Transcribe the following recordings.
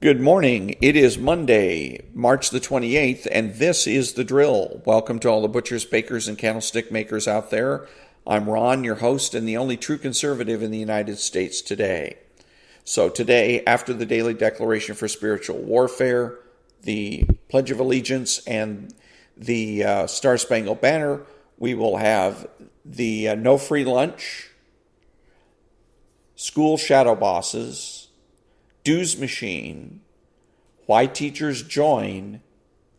Good morning. It is Monday, March the 28th, and this is The Drill. Welcome to all the butchers, bakers, and candlestick makers out there. I'm Ron, your host and the only true conservative in the United States today. So today, after the daily declaration for spiritual warfare, the Pledge of Allegiance, and the Star Spangled Banner, we will have the No Free Lunch, Schoolhouse Shadowbosses, Dues Machine, Why Teachers Join,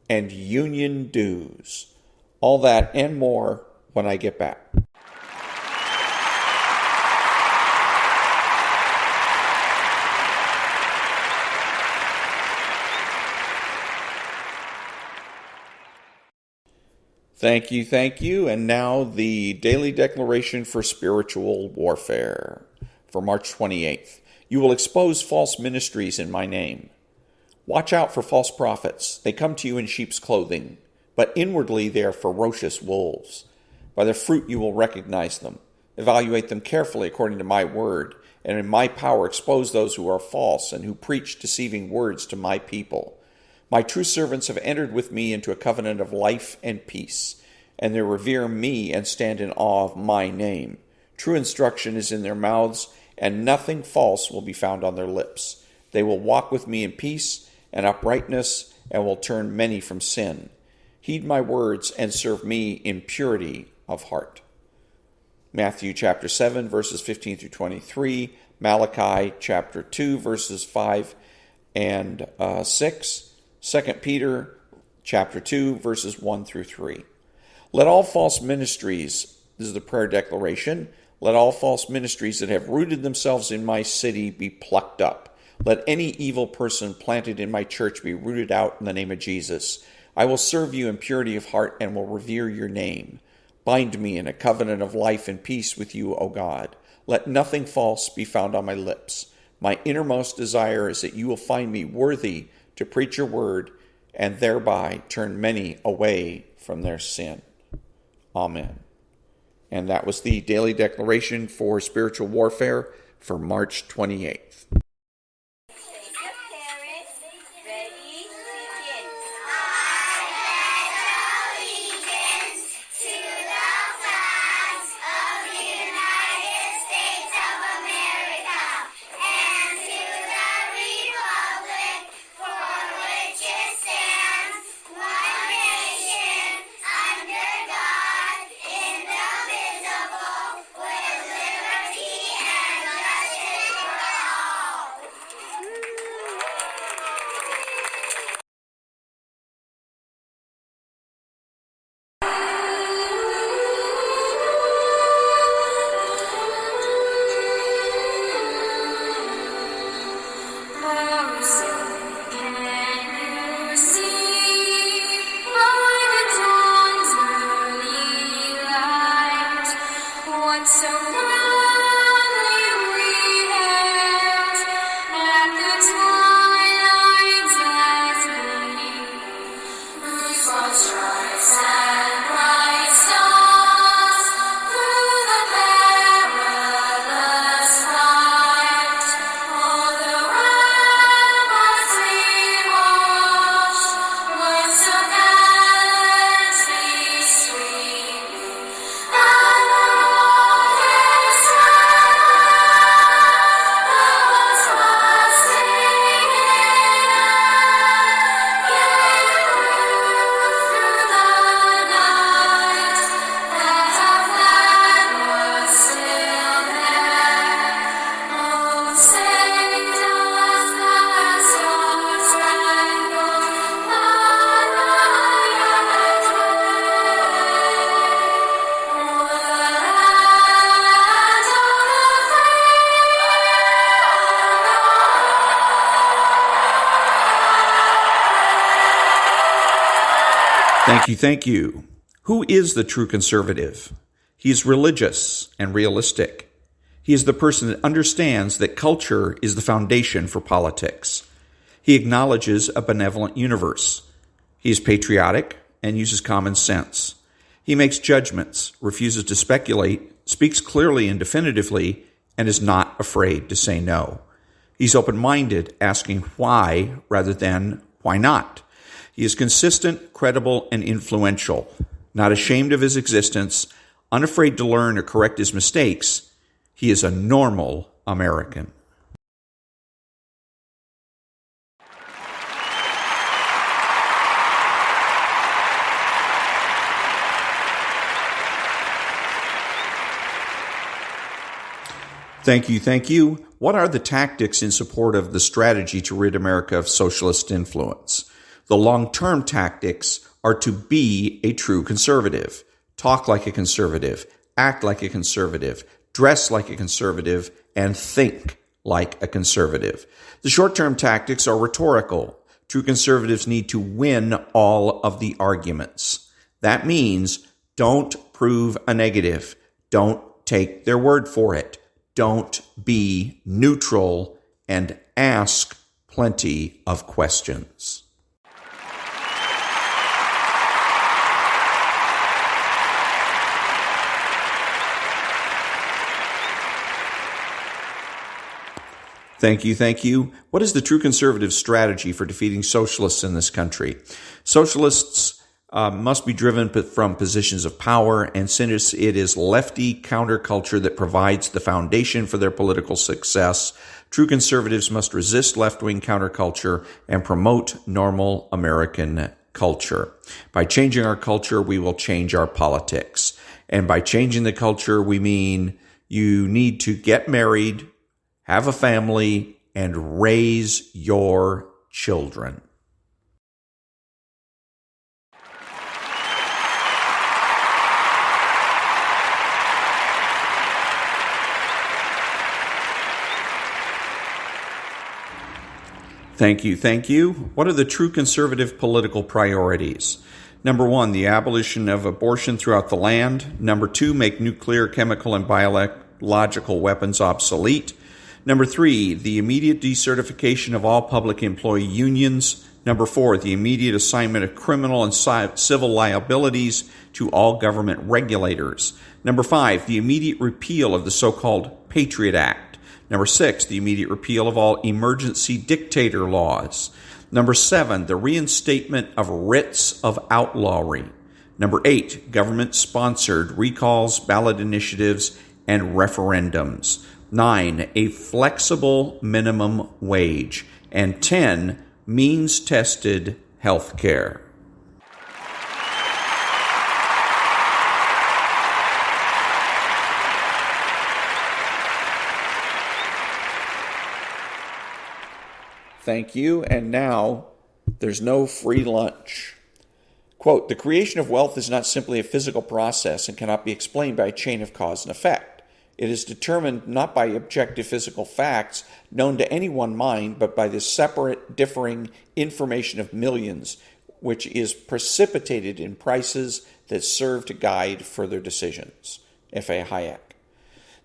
and Union Dues. All that and more when I get back. Thank you. And now the Daily Declaration for Spiritual Warfare for March 28th. You will expose false ministries in my name. Watch out for false prophets. They come to you in sheep's clothing, but inwardly they are ferocious wolves. By their fruit you will recognize them. Evaluate them carefully according to my word, and in my power expose those who are false and who preach deceiving words to my people. My true servants have entered with me into a covenant of life and peace, and they revere me and stand in awe of my name. True instruction is in their mouths, and nothing false will be found on their lips. They will walk with me in peace and uprightness, and will turn many from sin. Heed my words and serve me in purity of heart. Matthew chapter 7, verses 15 through 23, Malachi chapter 2, verses 5 and 6, 2 Peter chapter 2, verses 1 through 3. Let all false ministries, this is the prayer declaration, let all false ministries that have rooted themselves in my city be plucked up. Let any evil person planted in my church be rooted out in the name of Jesus. I will serve you in purity of heart and will revere your name. Bind me in a covenant of life and peace with you, O God. Let nothing false be found on my lips. My innermost desire is that you will find me worthy to preach your word and thereby turn many away from their sin. Amen. And that was the Daily Declaration for Spiritual Warfare for March 28th. Thank you. Who is the true conservative? He is religious and realistic. He is the person that understands that culture is the foundation for politics. He acknowledges a benevolent universe. He is patriotic and uses common sense. He makes judgments, refuses to speculate, speaks clearly and definitively, and is not afraid to say no. He's open-minded, asking why rather than why not. He is consistent, credible, and influential, not ashamed of his existence, unafraid to learn or correct his mistakes. He is a normal American. Thank you, thank you. What are the tactics in support of the strategy to rid America of socialist influence? The long-term tactics are to be a true conservative, talk like a conservative, act like a conservative, dress like a conservative, and think like a conservative. The short-term tactics are rhetorical. True conservatives need to win all of the arguments. That means don't prove a negative. Don't take their word for it. Don't be neutral, and ask plenty of questions. Thank you, thank you. What is the true conservative strategy for defeating socialists in this country? Socialists must be driven from positions of power, and since it is lefty counterculture that provides the foundation for their political success, true conservatives must resist left-wing counterculture and promote normal American culture. By changing our culture, we will change our politics. And by changing the culture, we mean you need to get married, have a family, and raise your children. Thank you, thank you. What are the true conservative political priorities? Number 1, the abolition of abortion throughout the land. Number 2, make nuclear, chemical, and biological weapons obsolete. Number 3, the immediate decertification of all public employee unions. Number 4, the immediate assignment of criminal and civil liabilities to all government regulators. Number 5, the immediate repeal of the so-called Patriot Act. Number 6, the immediate repeal of all emergency dictator laws. Number 7, the reinstatement of writs of outlawry. Number 8, government-sponsored recalls, ballot initiatives, and referendums. 9, a flexible minimum wage. And 10, means-tested health care. Thank you. And now, there's no free lunch. Quote, the creation of wealth is not simply a physical process and cannot be explained by a chain of cause and effect. It is determined not by objective physical facts known to any one mind, but by the separate, differing information of millions, which is precipitated in prices that serve to guide further decisions. F.A. Hayek.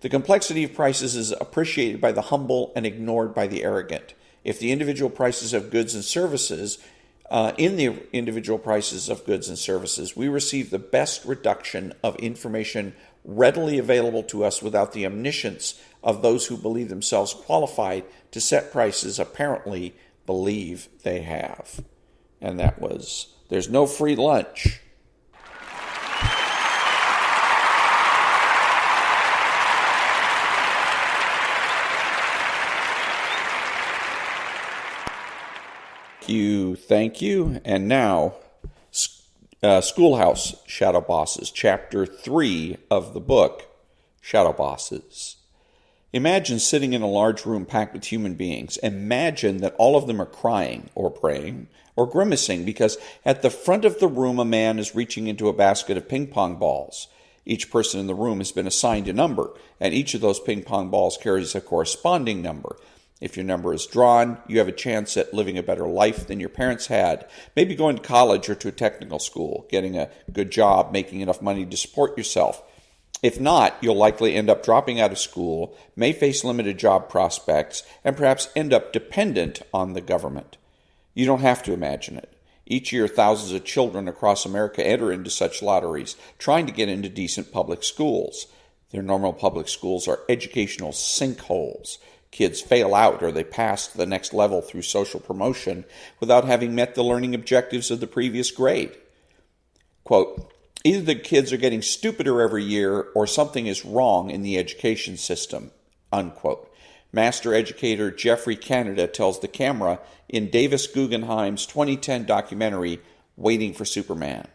The complexity of prices is appreciated by the humble and ignored by the arrogant. If the individual prices of goods and services, we receive the best reduction of information readily available to us without the omniscience of those who believe themselves qualified to set prices apparently believe they have. And that was, there's no free lunch. Thank you. And now, Schoolhouse Shadowbosses, Chapter 3 of the book, Shadowbosses. Imagine sitting in a large room packed with human beings. Imagine that all of them are crying or praying or grimacing because at the front of the room a man is reaching into a basket of ping pong balls. Each person in the room has been assigned a number, and each of those ping pong balls carries a corresponding number. If your number is drawn, you have a chance at living a better life than your parents had, maybe going to college or to a technical school, getting a good job, making enough money to support yourself. If not, you'll likely end up dropping out of school, may face limited job prospects, and perhaps end up dependent on the government. You don't have to imagine it. Each year, thousands of children across America enter into such lotteries, trying to get into decent public schools. Their normal public schools are educational sinkholes. Kids fail out or they pass to the next level through social promotion without having met the learning objectives of the previous grade. Quote, either the kids are getting stupider every year or something is wrong in the education system, unquote. Master educator Jeffrey Canada tells the camera in Davis Guggenheim's 2010 documentary, Waiting for Superman.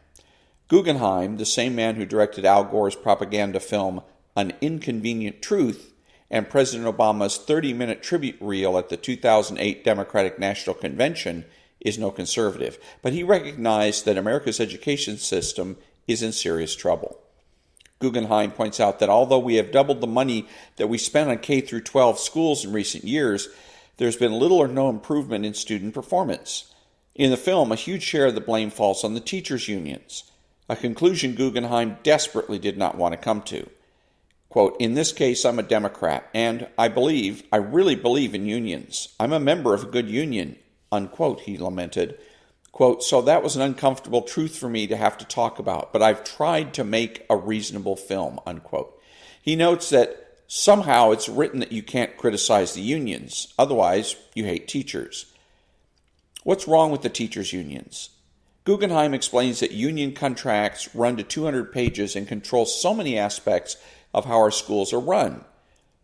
Guggenheim, the same man who directed Al Gore's propaganda film An Inconvenient Truth and President Obama's 30-minute tribute reel at the 2008 Democratic National Convention, is no conservative, but he recognized that America's education system is in serious trouble. Guggenheim points out that although we have doubled the money that we spent on K-12 schools in recent years, there's been little or no improvement in student performance. In the film, a huge share of the blame falls on the teachers' unions, a conclusion Guggenheim desperately did not want to come to. Quote, in this case, I'm a Democrat, and I really believe in unions. I'm a member of a good union, unquote, he lamented. Quote, so that was an uncomfortable truth for me to have to talk about, but I've tried to make a reasonable film, unquote. He notes that somehow it's written that you can't criticize the unions, otherwise you hate teachers. What's wrong with the teachers' unions? Guggenheim explains that union contracts run to 200 pages and control so many aspects of how our schools are run.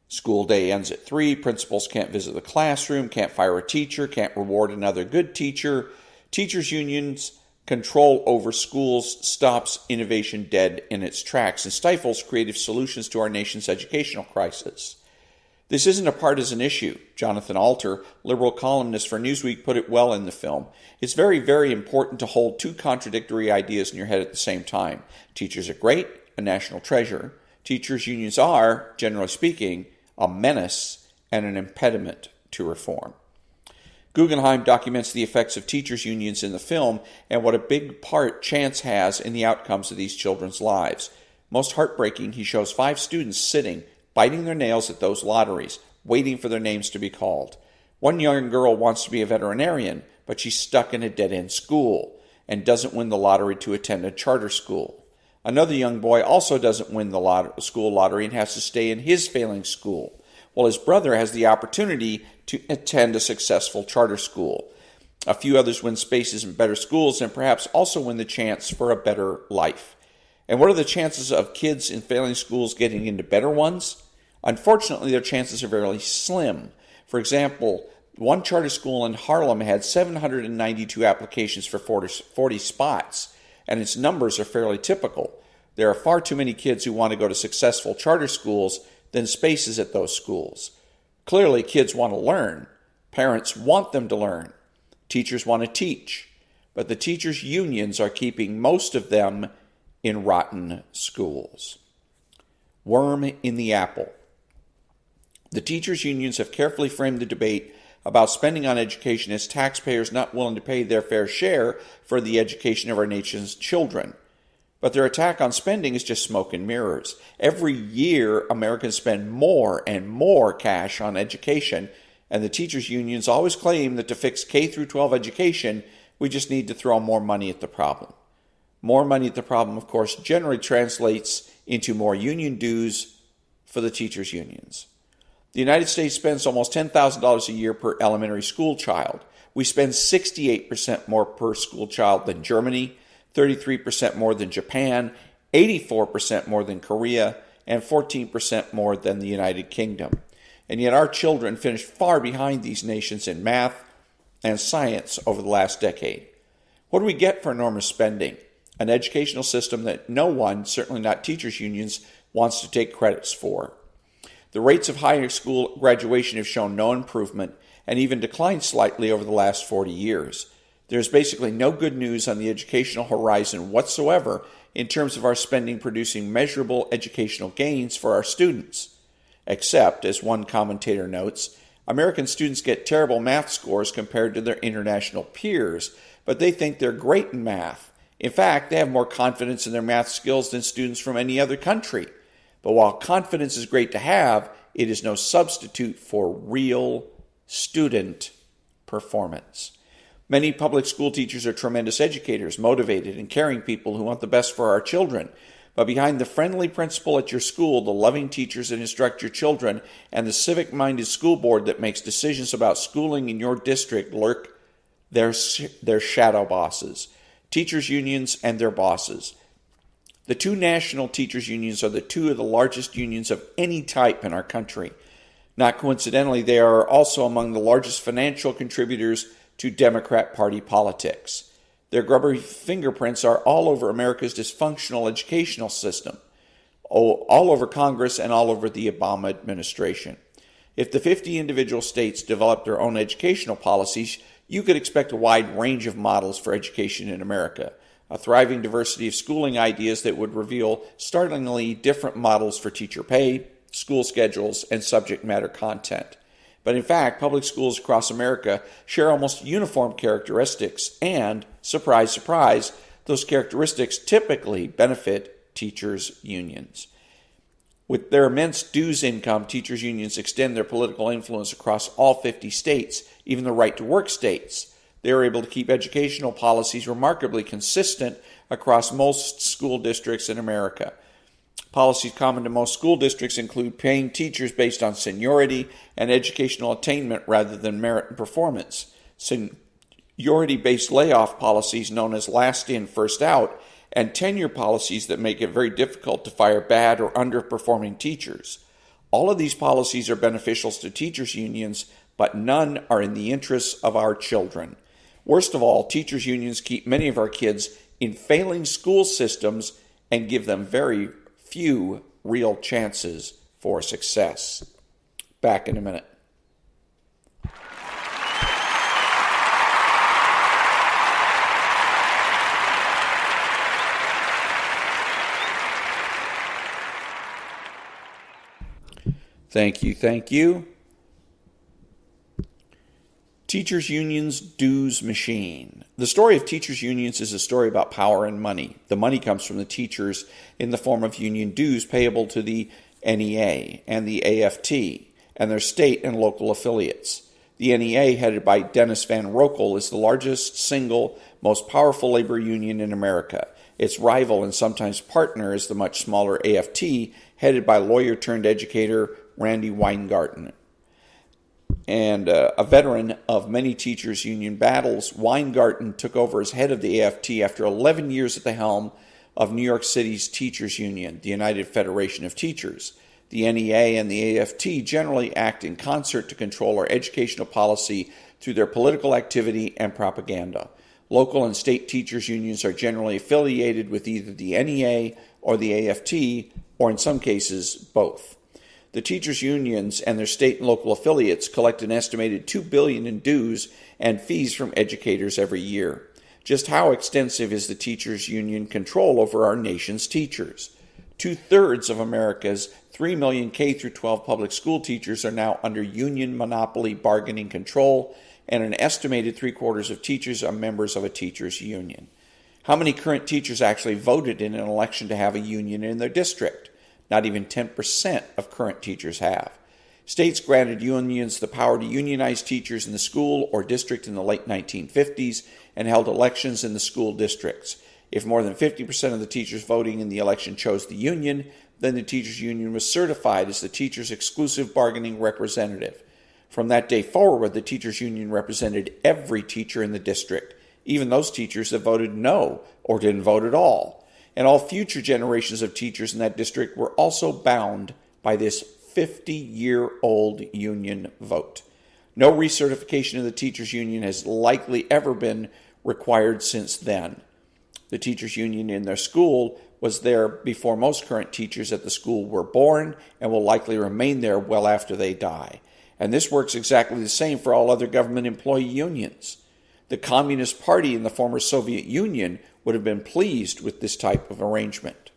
School day ends at 3, principals can't visit the classroom, can't fire a teacher, can't reward another good teacher. Teachers' unions' control over schools stops innovation dead in its tracks and stifles creative solutions to our nation's educational crisis. This isn't a partisan issue. Jonathan Alter, liberal columnist for Newsweek, put it well in the film. It's very, very important to hold two contradictory ideas in your head at the same time. Teachers are great, a national treasure. Teachers' unions are, generally speaking, a menace and an impediment to reform. Guggenheim documents the effects of teachers' unions in the film and what a big part chance has in the outcomes of these children's lives. Most heartbreaking, he shows 5 students sitting, biting their nails at those lotteries, waiting for their names to be called. One young girl wants to be a veterinarian, but she's stuck in a dead-end school and doesn't win the lottery to attend a charter school. Another young boy also doesn't win the school lottery and has to stay in his failing school, while his brother has the opportunity to attend a successful charter school. A few others win spaces in better schools and perhaps also win the chance for a better life. And what are the chances of kids in failing schools getting into better ones? Unfortunately, their chances are fairly slim. For example, one charter school in Harlem had 792 applications for 40 spots, and its numbers are fairly typical. There are far too many kids who want to go to successful charter schools than spaces at those schools. Clearly, kids want to learn. Parents want them to learn. Teachers want to teach. But the teachers' unions are keeping most of them in rotten schools. Worm in the apple. The teachers' unions have carefully framed the debate about spending on education as taxpayers not willing to pay their fair share for the education of our nation's children. But their attack on spending is just smoke and mirrors. Every year, Americans spend more and more cash on education, and the teachers' unions always claim that to fix K-12 education, we just need to throw more money at the problem. More money at the problem, of course, generally translates into more union dues for the teachers' unions. The United States spends almost $10,000 a year per elementary school child. We spend 68% more per school child than Germany, 33% more than Japan, 84% more than Korea, and 14% more than the United Kingdom. And yet our children finished far behind these nations in math and science over the last decade. What do we get for enormous spending? An educational system that no one, certainly not teachers' unions, wants to take credits for. The rates of higher school graduation have shown no improvement and even declined slightly over the last 40 years. There's basically no good news on the educational horizon whatsoever in terms of our spending producing measurable educational gains for our students. Except, as one commentator notes, American students get terrible math scores compared to their international peers, but they think they're great in math. In fact, they have more confidence in their math skills than students from any other country. But while confidence is great to have, it is no substitute for real student performance. Many public school teachers are tremendous educators, motivated and caring people who want the best for our children. But behind the friendly principal at your school, the loving teachers that instruct your children, and the civic-minded school board that makes decisions about schooling in your district lurk their shadow bosses, teachers' unions and their bosses. The two national teachers' unions are the two of the largest unions of any type in our country. Not coincidentally, they are also among the largest financial contributors to Democrat Party politics. Their grubby fingerprints are all over America's dysfunctional educational system, all over Congress and all over the Obama administration. If the 50 individual states developed their own educational policies, you could expect a wide range of models for education in America, a thriving diversity of schooling ideas that would reveal startlingly different models for teacher pay, school schedules, and subject matter content. But in fact, public schools across America share almost uniform characteristics, and, surprise, surprise, those characteristics typically benefit teachers' unions. With their immense dues income, teachers' unions extend their political influence across all 50 states, even the right-to-work states. They are able to keep educational policies remarkably consistent across most school districts in America. Policies common to most school districts include paying teachers based on seniority and educational attainment rather than merit and performance. Seniority-based layoff policies known as last in, first out, and tenure policies that make it very difficult to fire bad or underperforming teachers. All of these policies are beneficial to teachers' unions, but none are in the interests of our children. Worst of all, teachers' unions keep many of our kids in failing school systems and give them very few real chances for success. Back in a minute. Thank you. Teachers' Unions Dues Machine. The story of teachers' unions is a story about power and money. The money comes from the teachers in the form of union dues payable to the NEA and the AFT and their state and local affiliates. The NEA, headed by Dennis Van Rokel, is the largest single, most powerful labor union in America. Its rival and sometimes partner is the much smaller AFT, headed by lawyer-turned-educator Randy Weingarten. And a veteran of many teachers' union battles, Weingarten took over as head of the AFT after 11 years at the helm of New York City's teachers' union, the United Federation of Teachers. The NEA and the AFT generally act in concert to control our educational policy through their political activity and propaganda. Local and state teachers' unions are generally affiliated with either the NEA or the AFT, or in some cases, both. The teachers' unions and their state and local affiliates collect an estimated $2 billion in dues and fees from educators every year. Just how extensive is the teachers' union control over our nation's teachers? 2/3 of America's 3 million K-12 public school teachers are now under union monopoly bargaining control, and an estimated 3/4 of teachers are members of a teachers' union. How many current teachers actually voted in an election to have a union in their district? Not even 10% of current teachers have. States granted unions the power to unionize teachers in the school or district in the late 1950s and held elections in the school districts. If more than 50% of the teachers voting in the election chose the union, then the teachers' union was certified as the teachers' exclusive bargaining representative. From that day forward, the teachers' union represented every teacher in the district, even those teachers that voted no or didn't vote at all. And all future generations of teachers in that district were also bound by this 50-year-old union vote. No recertification of the teachers' union has likely ever been required since then. The teachers' union in their school was there before most current teachers at the school were born and will likely remain there well after they die. And this works exactly the same for all other government employee unions. The Communist Party in the former Soviet Union would have been pleased with this type of arrangement.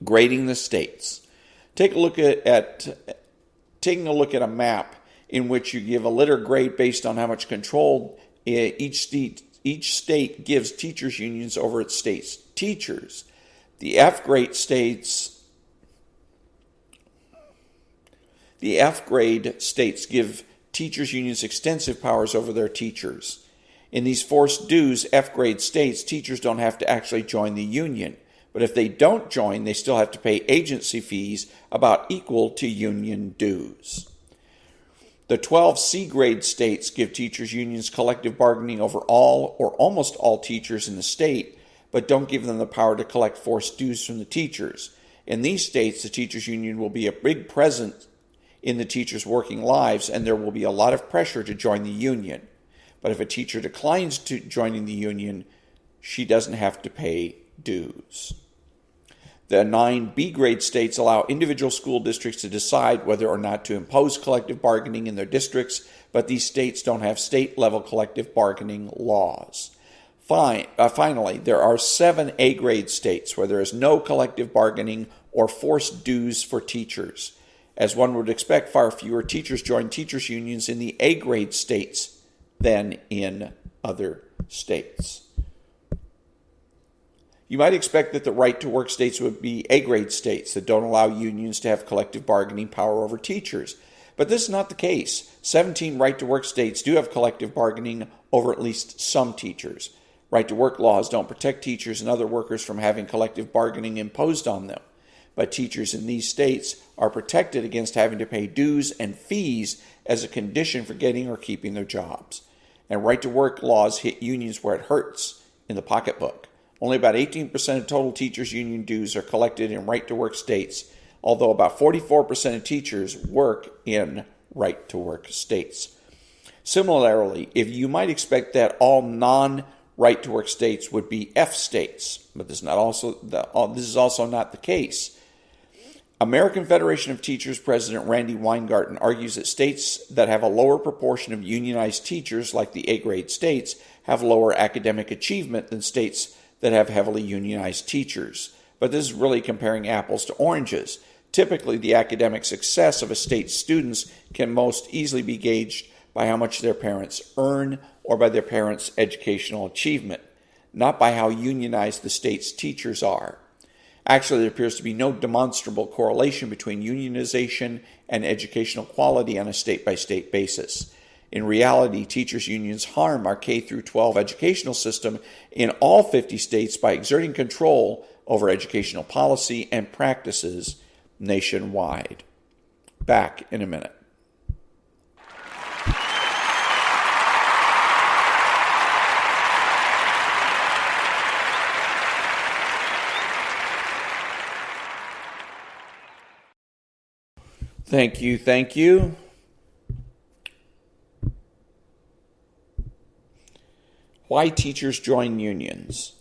Grading the states. Taking a look at a map in which you give a letter grade based on how much control each state gives teachers' unions over its state's teachers. The F grade states give teachers' unions extensive powers over their teachers. In these forced dues F-grade states, teachers don't have to actually join the union. But if they don't join, they still have to pay agency fees about equal to union dues. The 12 C-grade states give teachers' unions collective bargaining over all or almost all teachers in the state, but don't give them the power to collect forced dues from the teachers. In these states, the teachers' union will be a big presence in the teachers' working lives, and there will be a lot of pressure to join the union. But if a teacher declines to joining the union, she doesn't have to pay dues. The 9 B-grade states allow individual school districts to decide whether or not to impose collective bargaining in their districts, but these states don't have state-level collective bargaining laws. Finally, there are 7 A-grade states where there is no collective bargaining or forced dues for teachers. As one would expect, far fewer teachers join teachers' unions in the A-grade states than in other states. You might expect that the right-to-work states would be A-grade states that don't allow unions to have collective bargaining power over teachers. But this is not the case. 17 right-to-work states do have collective bargaining over at least some teachers. Right-to-work laws don't protect teachers and other workers from having collective bargaining imposed on them. But teachers in these states are protected against having to pay dues and fees as a condition for getting or keeping their jobs. And right-to-work laws hit unions where it hurts, in the pocketbook. Only about 18% of total teachers' union dues are collected in right-to-work states, although about 44% of teachers work in right-to-work states. Similarly, you might expect that all non-right-to-work states would be F states, but this is also not the case. American Federation of Teachers President Randy Weingarten argues that states that have a lower proportion of unionized teachers, like the A-grade states, have lower academic achievement than states that have heavily unionized teachers. But this is really comparing apples to oranges. Typically, the academic success of a state's students can most easily be gauged by how much their parents earn or by their parents' educational achievement, not by how unionized the state's teachers are. Actually, there appears to be no demonstrable correlation between unionization and educational quality on a state-by-state basis. In reality, teachers' unions harm our K-12 educational system in all 50 states by exerting control over educational policy and practices nationwide. Back in a minute. Thank you. Why teachers join unions?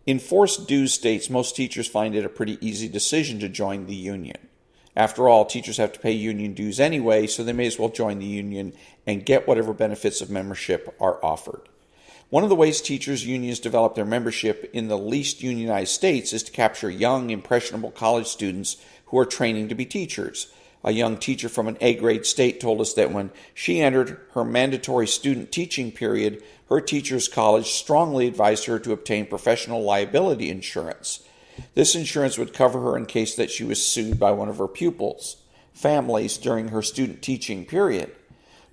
In forced dues states, most teachers find it a pretty easy decision to join the union. After all, teachers have to pay union dues anyway, so they may as well join the union and get whatever benefits of membership are offered. One of the ways teachers' unions develop their membership in the least unionized states is to capture young, impressionable college students who are training to be teachers. A young teacher from an A-grade state told us that when she entered her mandatory student teaching period, her teacher's college strongly advised her to obtain professional liability insurance. This insurance would cover her in case that she was sued by one of her pupils' families during her student teaching period.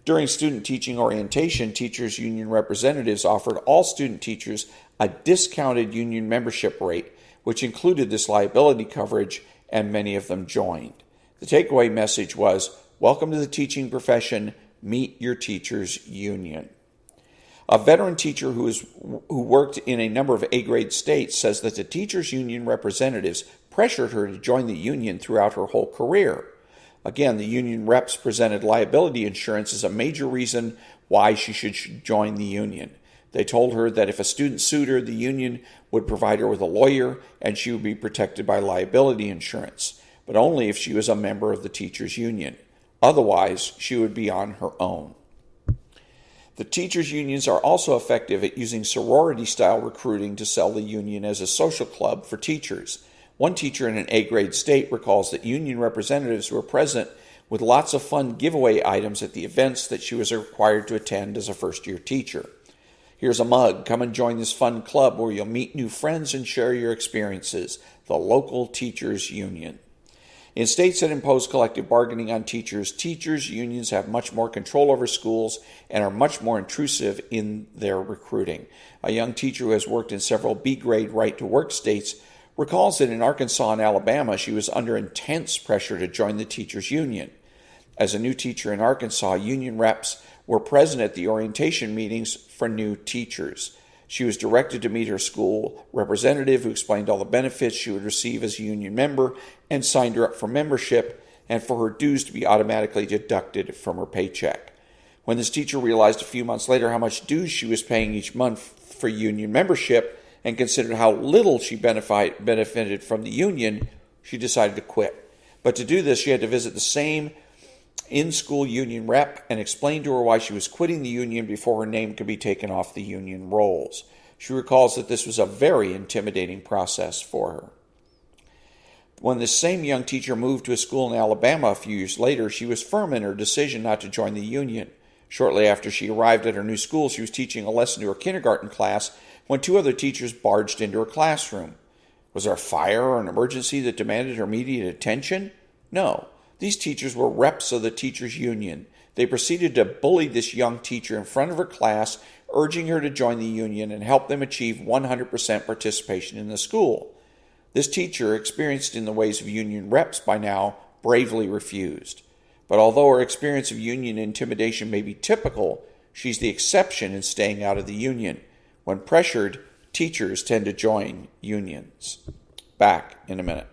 During student teaching orientation, teachers' union representatives offered all student teachers a discounted union membership rate, which included this liability coverage, and many of them joined. The takeaway message was, welcome to the teaching profession, meet your teacher's union. A veteran teacher who worked in a number of A-grade states says that the teachers' union representatives pressured her to join the union throughout her whole career. Again, the union reps presented liability insurance as a major reason why she should join the union. They told her that if a student sued her, the union would provide her with a lawyer and she would be protected by liability insurance, but only if she was a member of the teachers' union. Otherwise, she would be on her own. The teachers' unions are also effective at using sorority-style recruiting to sell the union as a social club for teachers. One teacher in an A-grade state recalls that union representatives were present with lots of fun giveaway items at the events that she was required to attend as a first-year teacher. Here's a mug. Come and join this fun club where you'll meet new friends and share your experiences. The local teachers' union. In states that impose collective bargaining on teachers' unions have much more control over schools and are much more intrusive in their recruiting. A young teacher who has worked in several B-grade right-to-work states recalls that in Arkansas and Alabama, she was under intense pressure to join the teachers' union. As a new teacher in Arkansas, union reps were present at the orientation meetings for new teachers. She was directed to meet her school representative who explained all the benefits she would receive as a union member and signed her up for membership and for her dues to be automatically deducted from her paycheck. When this teacher realized a few months later how much dues she was paying each month for union membership and considered how little she benefited from the union, she decided to quit. But to do this, she had to visit the same in-school union rep and explain to her why she was quitting the union before her name could be taken off the union rolls. She recalls that this was a very intimidating process for her. When this same young teacher moved to a school in Alabama a few years later, she was firm in her decision not to join the union. Shortly after she arrived at her new school, she was teaching a lesson to her kindergarten class when two other teachers barged into her classroom. Was there a fire or an emergency that demanded her immediate attention? No. These teachers were reps of the teachers' union. They proceeded to bully this young teacher in front of her class, urging her to join the union and help them achieve 100% participation in the school. This teacher, experienced in the ways of union reps by now, bravely refused. But although her experience of union intimidation may be typical, she's the exception in staying out of the union. When pressured, teachers tend to join unions. Back in a minute.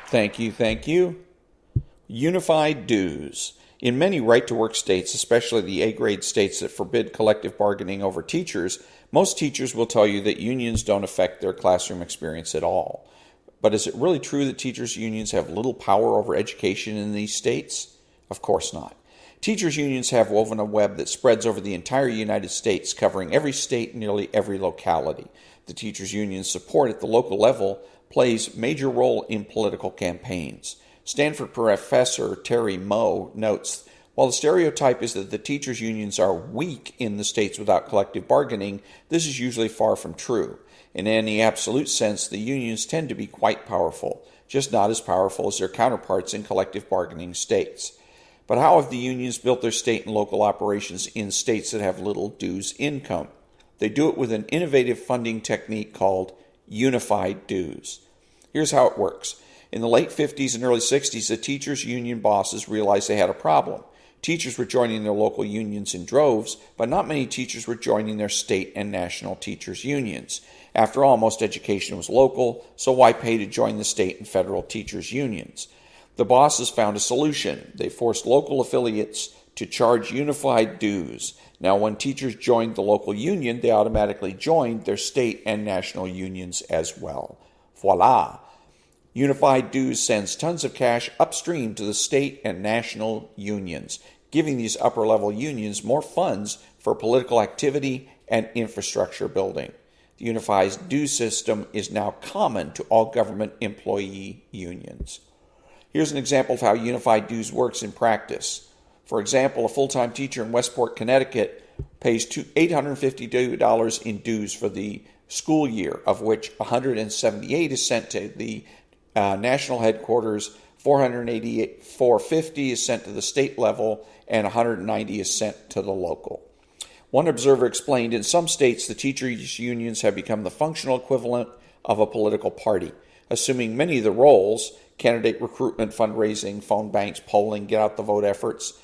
Thank you. Unified dues. In many right-to-work states, especially the A-grade states that forbid collective bargaining over teachers, most teachers will tell you that unions don't affect their classroom experience at all. But is it really true that teachers' unions have little power over education in these states? Of course not. Teachers' unions have woven a web that spreads over the entire United States, covering every state and nearly every locality. The teachers' union's support at the local level plays a major role in political campaigns. Stanford professor Terry Moe notes, while the stereotype is that the teachers' unions are weak in the states without collective bargaining, this is usually far from true. In any absolute sense, the unions tend to be quite powerful, just not as powerful as their counterparts in collective bargaining states. But how have the unions built their state and local operations in states that have little dues income? They do it with an innovative funding technique called unified dues. Here's how it works. In the late 50s and early 60s, the teachers' union bosses realized they had a problem. Teachers were joining their local unions in droves, but not many teachers were joining their state and national teachers' unions. After all, most education was local, so why pay to join the state and federal teachers' unions? The bosses found a solution. They forced local affiliates to charge unified dues. Now, when teachers joined the local union, they automatically joined their state and national unions as well. Voila! Unified dues sends tons of cash upstream to the state and national unions, giving these upper-level unions more funds for political activity and infrastructure building. The unified dues system is now common to all government employee unions. Here's an example of how unified dues works in practice. For example, a full-time teacher in Westport, Connecticut pays $852 in dues for the school year, of which $178 is sent to the national headquarters, $450 is sent to the state level, and $190 is sent to the local. One observer explained, in some states, the teachers' unions have become the functional equivalent of a political party, assuming many of the roles, candidate recruitment, fundraising, phone banks, polling, get-out-the-vote efforts,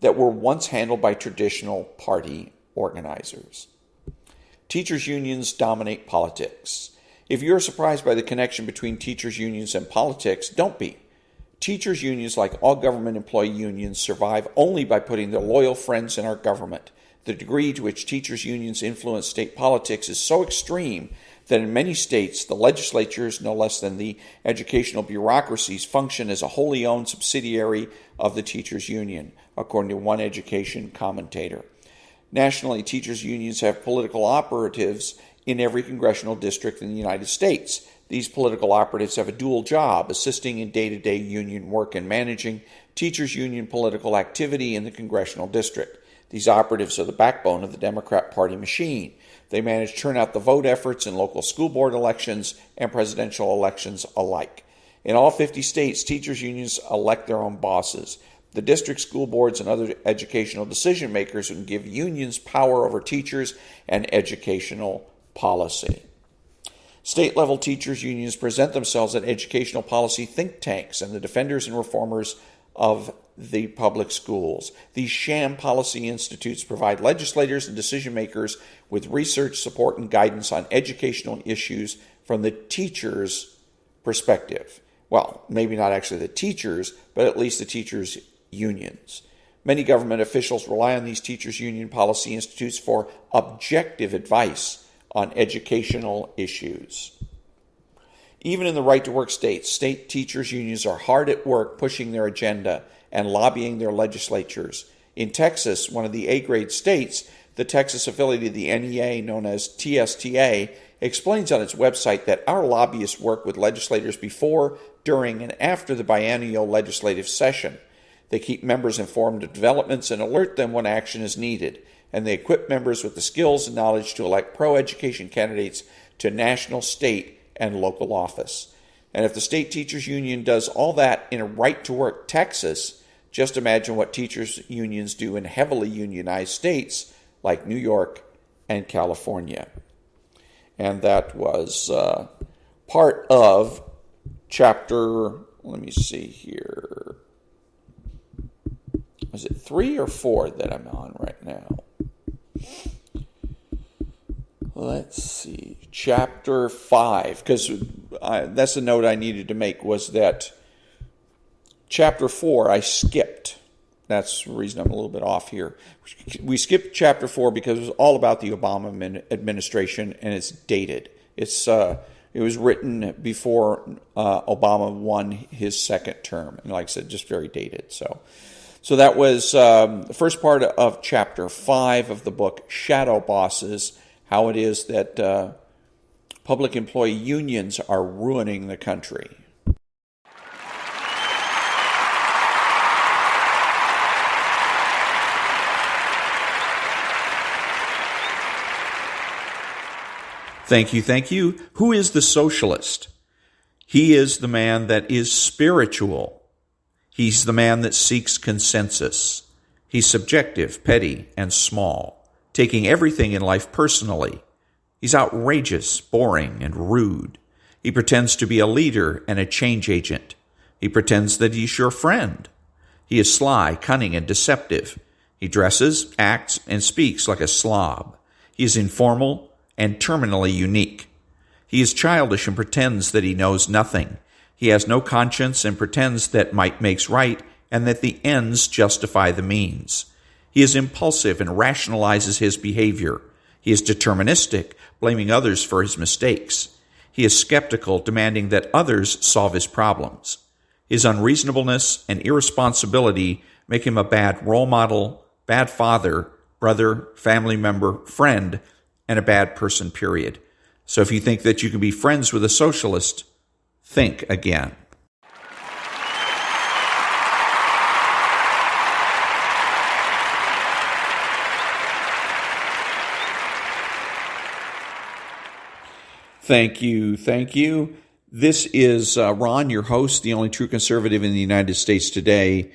that were once handled by traditional party organizers. Teachers' unions dominate politics. If you're surprised by the connection between teachers' unions and politics, don't be. Teachers' unions, like all government employee unions, survive only by putting their loyal friends in our government. The degree to which teachers' unions influence state politics is so extreme that in many states, the legislatures, no less than the educational bureaucracies, function as a wholly owned subsidiary of the teachers' union, according to one education commentator. Nationally, teachers' unions have political operatives in every congressional district in the United States. These political operatives have a dual job, assisting in day-to-day union work and managing teachers' union political activity in the congressional district. These operatives are the backbone of the Democrat Party machine. They manage to turn out the vote efforts in local school board elections and presidential elections alike. In all 50 states, teachers' unions elect their own bosses. The district school boards and other educational decision makers can give unions power over teachers and educational policy. State-level teachers' unions present themselves as educational policy think tanks and the defenders and reformers of the public schools. These sham policy institutes provide legislators and decision makers with research, support, and guidance on educational issues from the teachers' perspective. Well, maybe not actually the teachers, but at least the teachers' unions. Many government officials rely on these teachers' union policy institutes for objective advice on educational issues. Even in the right-to-work states, state teachers' unions are hard at work pushing their agenda and lobbying their legislatures. In Texas, one of the A-grade states, the Texas affiliate of the NEA, known as TSTA, explains on its website that our lobbyists work with legislators before, during, and after the biennial legislative session. They keep members informed of developments and alert them when action is needed, and they equip members with the skills and knowledge to elect pro-education candidates to national, state, and local office. And if the state teachers union does all that in a right-to-work Texas, just imagine what teachers unions do in heavily unionized states like New York and California. And that was part of chapter, let me see here. Was it 3 or 4 that I'm on right now? Let's see. Chapter 5, because that's the note I needed to make, was that chapter 4 I skipped. That's the reason I'm a little bit off here. We skipped chapter 4 because it was all about the Obama administration, and it's dated. It was written before Obama won his second term, and like I said, just very dated. So that was the first part of chapter 5 of the book Shadowbosses, how it is that public employee unions are ruining the country. Thank you. Who is the socialist? He is the man that is spiritual. He's the man that seeks consensus. He's subjective, petty, and small, taking everything in life personally. He's outrageous, boring, and rude. He pretends to be a leader and a change agent. He pretends that he's your friend. He is sly, cunning, and deceptive. He dresses, acts, and speaks like a slob. He is informal and terminally unique. He is childish and pretends that he knows nothing. He has no conscience and pretends that might makes right and that the ends justify the means. He is impulsive and rationalizes his behavior. He is deterministic, blaming others for his mistakes. He is skeptical, demanding that others solve his problems. His unreasonableness and irresponsibility make him a bad role model, bad father, brother, family member, friend, and a bad person, period. So if you think that you can be friends with a socialist, think again. Thank you. This is Ron, your host, the only true conservative in the United States today,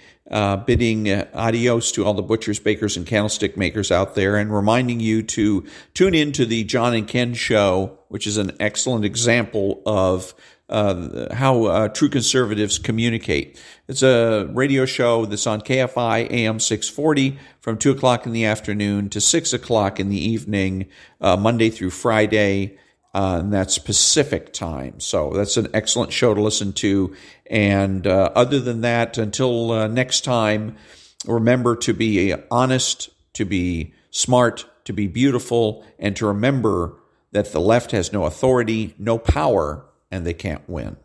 bidding adios to all the butchers, bakers, and candlestick makers out there, and reminding you to tune in to the John and Ken Show, which is an excellent example of how true conservatives communicate. It's a radio show that's on KFI AM 640 from 2 o'clock in the afternoon to 6 o'clock in the evening, Monday through Friday. And that's Pacific time. So that's an excellent show to listen to. And other than that, until next time, remember to be honest, to be smart, to be beautiful, and to remember that the left has no authority, no power, and they can't win.